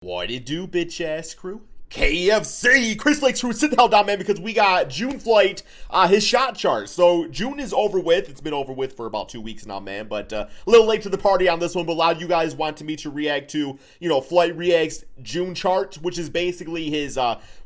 What it do, bitch ass crew? KFC! Chris Lake's crew, sit the hell down, man, because we got June Flight, his shot chart. So, June is over with. It's been over with for about 2 weeks now, man, but a little late to the party on this one, but a lot of you guys wanted me to react to, FlightReacts June chart, which is basically his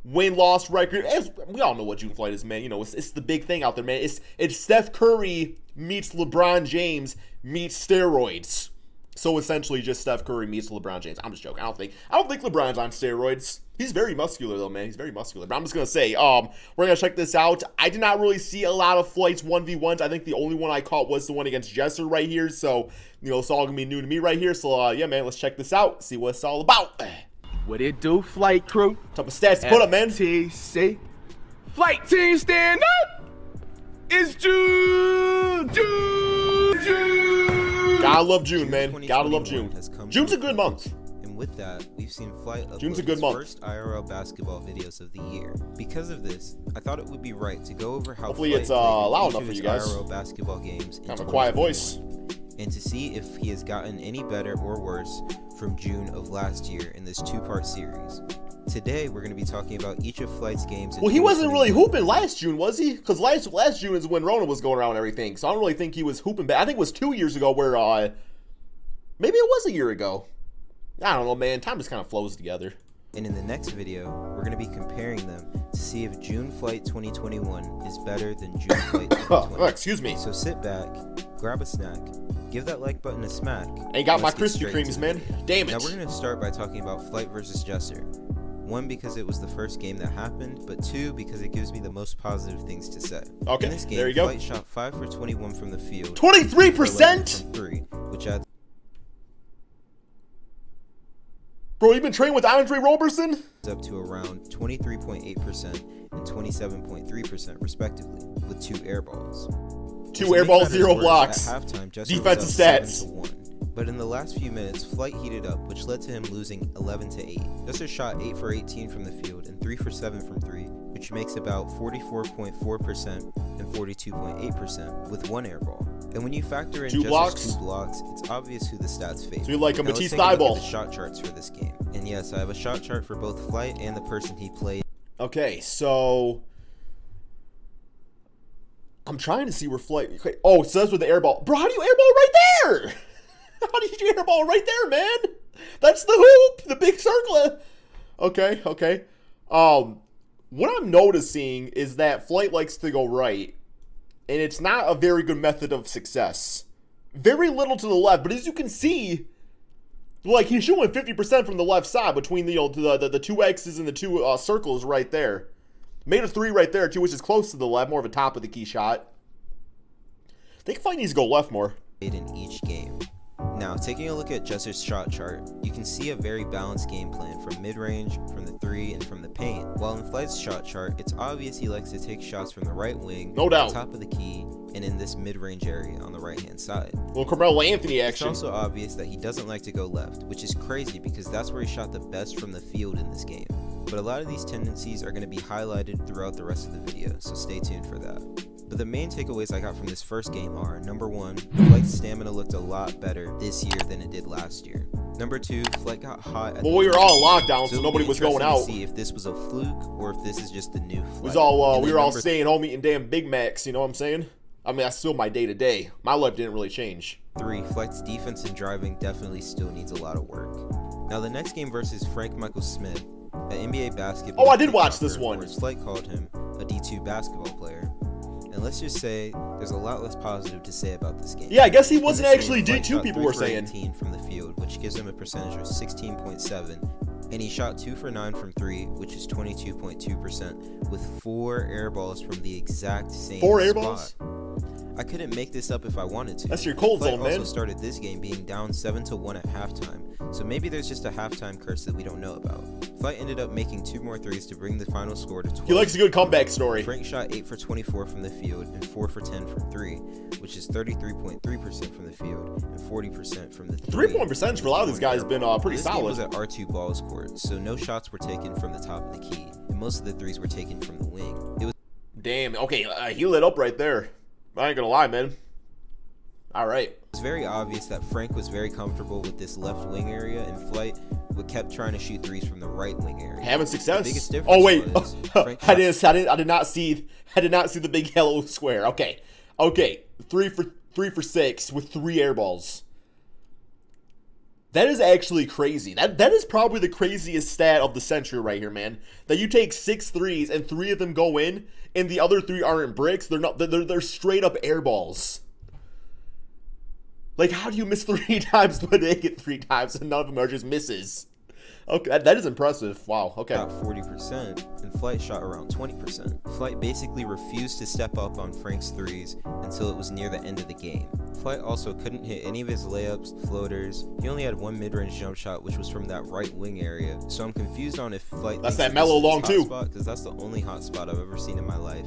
win-loss record. We all know what June Flight is, man. It's the big thing out there, man. It's Steph Curry meets LeBron James meets steroids. So essentially, just Steph Curry meets LeBron James. I'm just joking. I don't think LeBron's on steroids. He's very muscular though, man. He's very muscular. But I'm just gonna say, we're gonna check this out. I did not really see a lot of Flight's 1v1s. I think the only one I caught was the one against Jesser right here. So it's all gonna be new to me right here. So yeah, man, let's check this out. See what it's all about. What it do, Flight crew? What type of stats to put up, man? FTC. Flight team stand up. It's June. Gotta love June, man. Gotta love June. June's a good month. And with that, we've seen Flight June's a upload good his month. first IRL basketball videos of the year. Because of this, I thought it would be right to go over how Hopefully Flight it's played in loud each enough of for his you guys. IRL basketball games in Kind of a quiet voice. 2021, and to see if he has gotten any better or worse from June of last year in this two-part series. Today, we're going to be talking about each of Flight's games. Well, he wasn't really hooping last June, was he? Because last June is when Rona was going around and everything. So I don't really think he was hooping back. I think it was 2 years ago where, maybe it was a year ago. I don't know, man. Time just kind of flows together. And in the next video, we're going to be comparing them to see if June Flight 2021 is better than June Flight 2020. Oh, excuse me. So sit back, grab a snack, give that like button a smack. Ain't got my Let's get Krispy straight Kremes, to man. it. Damn it. Now we're going to start by talking about Flight versus Jesser. One, because it was the first game that happened, but two, because it gives me the most positive things to say. Okay, in this game, there you go. Flight shot 5 for 21 from the field. 23%? From 3, which adds Bro, you been training with Andre Roberson? up to around 23.8% and 27.3% respectively, with 2 air balls. 2 air balls, 0 blocks. At halftime, Jesser Defensive was up stats. 7-1. But in the last few minutes, Flight heated up, which led to him losing 11-8. Jesser shot 8 for 18 from the field and 3 for 7 from 3, which makes about 44.4% and 42.8% with 1 air ball. And when you factor in Jesser's 2 blocks, it's obvious who the stats favor. So you like a Now let's Matisse take a look at Thibault. the shot charts for this game. And yes, I have a shot chart for both Flight and the person he played. Okay, so I'm trying to see where Flight. Oh, so that's with the air ball. Bro, how do you airball right there? How do you airball right there, man? That's the hoop, the big circle. Okay. What I'm noticing is that Flight likes to go right, and it's not a very good method of success. Very little to the left, but as you can see, like he's shooting 50% from the left side between the 2 X's and the 2 circles right there. Made a 3 right there too, which is close to the left, more of a top of the key shot. I think Flight needs to go left more. In each game. Now, taking a look at Jesser's shot chart, you can see a very balanced game plan from mid-range, from the 3, and from the paint. While in Flight's shot chart, it's obvious he likes to take shots from the right wing, no doubt, on top of the key, and in this mid-range area on the right-hand side. Little Carmelo Anthony action. It's also obvious that he doesn't like to go left, which is crazy because that's where he shot the best from the field in this game. But a lot of these tendencies are going to be highlighted throughout the rest of the video, so stay tuned for that. But the main takeaways I got from this first game are, number 1, Flight's stamina looked a lot better this year than it did last year. Number 2, Flight got hot at well, we were all in lockdown, so nobody was going out. To see if this was a fluke or if this is just the new Flight. It was all, we were all staying home eating damn Big Macs, you know what I'm saying? I mean, that's still my day-to-day. My life didn't really change. 3, Flight's defense and driving definitely still needs a lot of work. Now, the next game versus Frank Michael Smith at NBA basketball. Oh, I did watch this one. Where Flight called him a D2 basketball player. And let's just say there's a lot less positive to say about this game. Yeah, I guess he wasn't actually Flight D2, shot people 3 were for saying. 18 from the field, which gives him a percentage of 16.7, and he shot 2 for 9 from 3, which is 22.2%, with 4 air balls from the exact same 4 air spot. balls? I couldn't make this up if I wanted to. That's your cold Flight zone, man. also started this game being down 7-1 at halftime, so maybe there's just a halftime curse that we don't know about. Flight ended up making 2 more threes to bring the final score to 12. He likes a good comeback story. Frank shot 8 for 24 from the field and 4 for 10 from 3, which is 33.3% from the field and 40% from the 3. 3-point percentage for a lot of these guys has been pretty this solid. This game was at R2 balls court, so no shots were taken from the top of the key, and most of the threes were taken from the wing. It was Damn, okay, he lit up right there. I ain't gonna lie, man. All right. It's very obvious that Frank was very comfortable with this left wing area, and Flight but kept trying to shoot threes from the right wing area. Having success. The biggest difference Oh wait, was I did not see the big yellow square. Okay, 3 for 6 with 3 air balls. That is actually crazy. That is probably the craziest stat of the century right here, man. That you take 6 threes and 3 of them go in, and the other 3 aren't bricks. They're not. They're straight up air balls. Like, how do you miss 3 times but make it 3 times and none of them are just misses? Okay, that is impressive. Wow, okay. Shot 40%, and Flight shot around 20%. Flight basically refused to step up on Frank's threes until it was near the end of the game. Flight also couldn't hit any of his layups, floaters. He only had 1 mid-range jump shot, which was from that right wing area. So I'm confused on if Flight That's thinks that mellow long too. Because that's the only hot spot I've ever seen in my life,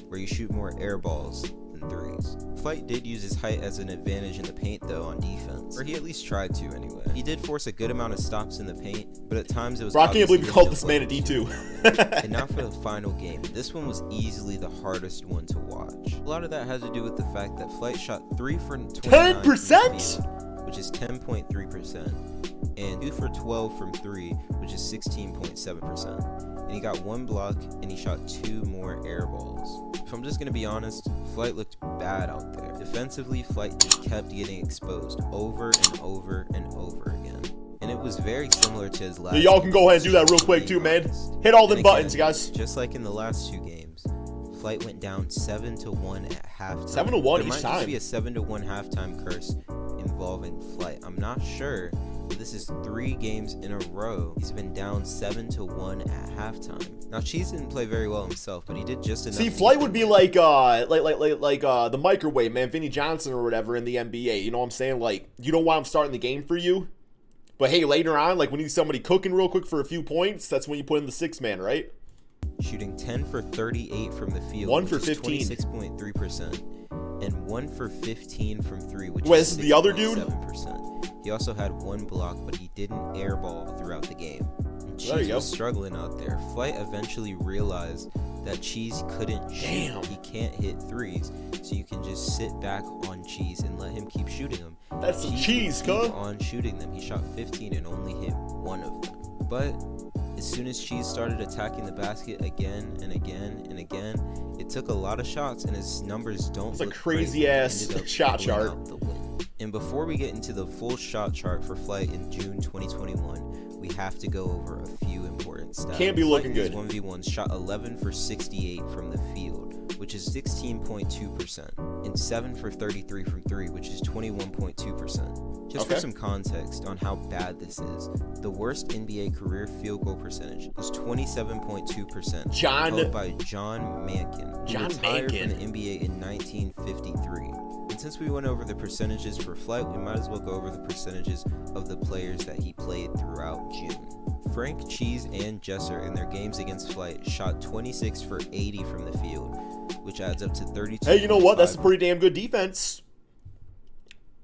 where you shoot more air balls than threes. Flight did use his height as an advantage in the paint though on defense, or he at least tried to anyway. He did force a good amount of stops in the paint, but at times it was Bro, I can't believe you called this no man a D2. And now for the final game. This one was easily the hardest one to watch. A lot of that has to do with the fact that Flight shot 3 for 29 10%? which is 10.3%, and 2 for 12 from 3, which is 16.7%. And he got 1 block, and he shot 2 more air balls. If I'm just gonna be honest, Flight looked bad out there. Defensively, Flight just kept getting exposed over and over and over again. And it was very similar to his last. Y'all can go ahead and do that real quick too, man. Hit all them buttons, guys. Just like in the last 2 games, Flight went down 7-1 at halftime. 7-1 there each might time. just be a 7-1 halftime curse involving Flight. I'm not sure. But this is 3 games in a row. He's been down 7-1 at halftime. Now Cheese didn't play very well himself, but he did just enough. See, Flight would be like the microwave man, Vinny Johnson or whatever in the NBA. You know what I'm saying? Like, you don't want him starting the game for you, but hey, later on, like when you need somebody cooking real quick for a few points, that's when you put in the 6 man, right? Shooting 10 for 38 from the field, 1 for 15, 26.3%, and 1 for 15 from 3, which Wait, is this is the other dude? 7%. He also had 1 block, but he didn't airball throughout the game. And There you Cheese go. was struggling out there. Flight eventually realized that Cheese couldn't shoot. Damn. He can't hit threes, so you can just sit back on Cheese and let him keep shooting them. That's some cheese, would keep cuz. on shooting them. He shot 15 and only hit 1 of them. But as soon as Cheese started attacking the basket again and again and again, it took a lot of shots, and his numbers don't It's a look crazy great. ass He ended up shot pulling chart. out the win. And before we get into the full shot chart for Flight in June 2021, we have to go over a few important stats. Can't be looking Flight in good. his 1v1s shot 11 for 68 from the field, which is 16.2%, and 7 for 33 from 3, which is 21.2%. Just Okay. for some context on how bad this is, the worst NBA career field goal percentage was 27.2%, followed by John Mankin, who John retired Mankin. from the NBA in 1953. And since we went over the percentages for Flight, we might as well go over the percentages of the players that he played throughout June. Frank, Cheese, and Jesser in their games against Flight shot 26 for 80 from the field, which adds up to 32. Hey, you know what? That's a pretty damn good defense.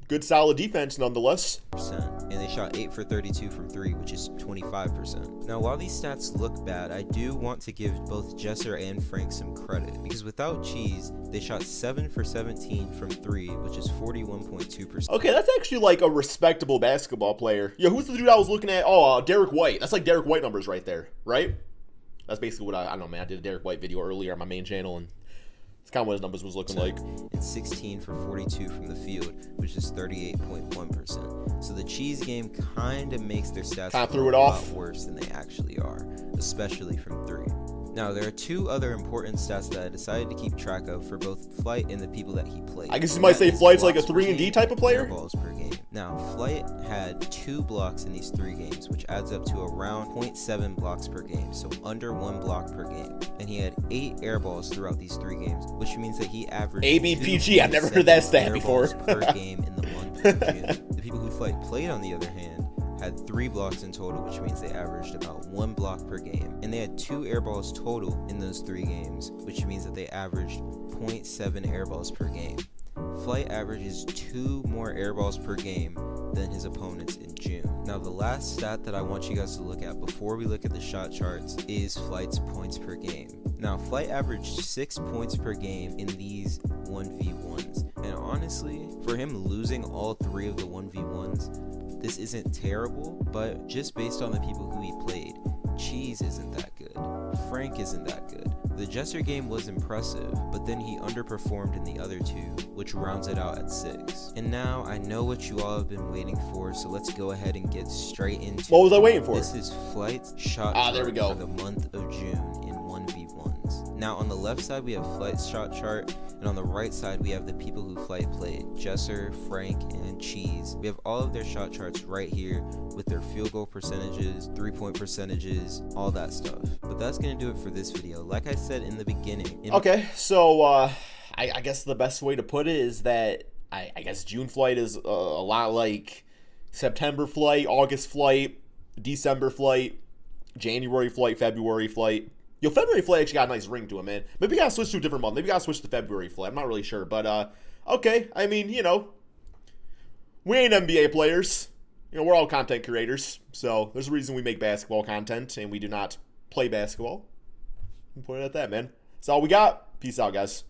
Good solid defense nonetheless. And they shot 8 for 32 from 3, which is 25%. Now, while these stats look bad, I do want to give both Jesser and Frank some credit, because without Cheese, they shot 7 for 17 from 3, which is 41.2%. Okay, that's actually like a respectable basketball player. Yeah, who's the dude I was looking at? Oh, Derek White. That's like Derek White numbers right there, right? That's basically what I don't know, man. I did a Derek White video earlier on my main channel, and it's kind of what his numbers was looking like. And 16 for 42 from the field, which is 38.1%. So the Cheese game kind of makes their stats Kinda threw look it a off. lot worse than they actually are, especially from 3. Now, there are 2 other important stats that I decided to keep track of for both Flight and the people that he played. I guess you might say That is Flight's like a blocks per 3 and D game, type of player? air balls per game. Now, Flight had 2 blocks in these 3 games, which adds up to around 0.7 blocks per game, so under 1 block per game. And he had 8 air balls throughout these 3 games, which means that he averaged ABPG, I've never heard that stat air before. balls per game in the month of June. The people who Flight played, on the other hand, had 3 blocks in total, which means they averaged about 1 block per game. And they had 2 air balls total in those 3 games, which means that they averaged 0.7 air balls per game. Flight averages 2 more air balls per game than his opponents in June. Now, the last stat that I want you guys to look at before we look at the shot charts is Flight's points per game. Now, Flight averaged 6 points per game in these 1v1s. And honestly, for him losing all 3 of the 1v1s, This isn't terrible, but just based on the people who he played, Cheese isn't that good. Frank isn't that good. The Jester game was impressive, but then he underperformed in the other two, which rounds it out at 6. And now I know what you all have been waiting for, so let's go ahead and get straight into What was I waiting for? This is Flight's shot there we chart go. for the month of June in 1v1s. Now on the left side we have Flight's shot chart, and on the right side we have the people who Flight played, Jesser, Frank, and Cheese. We have all of their shot charts right here with their field goal percentages, 3-point percentages, all that stuff. But that's gonna do it for this video. Like I said in the beginning. Okay, so I guess the best way to put it is that I guess June Flight is a lot like September Flight, August Flight, December Flight, January Flight, February Flight. Yo, February Flight actually got a nice ring to it, man. Maybe we gotta switch to a different month. Maybe we gotta switch to February Flight. I'm not really sure, but okay. I mean, you know, we ain't NBA players. You know, we're all content creators. So there's a reason we make basketball content and we do not play basketball. Point it at that, man. That's all we got. Peace out, guys.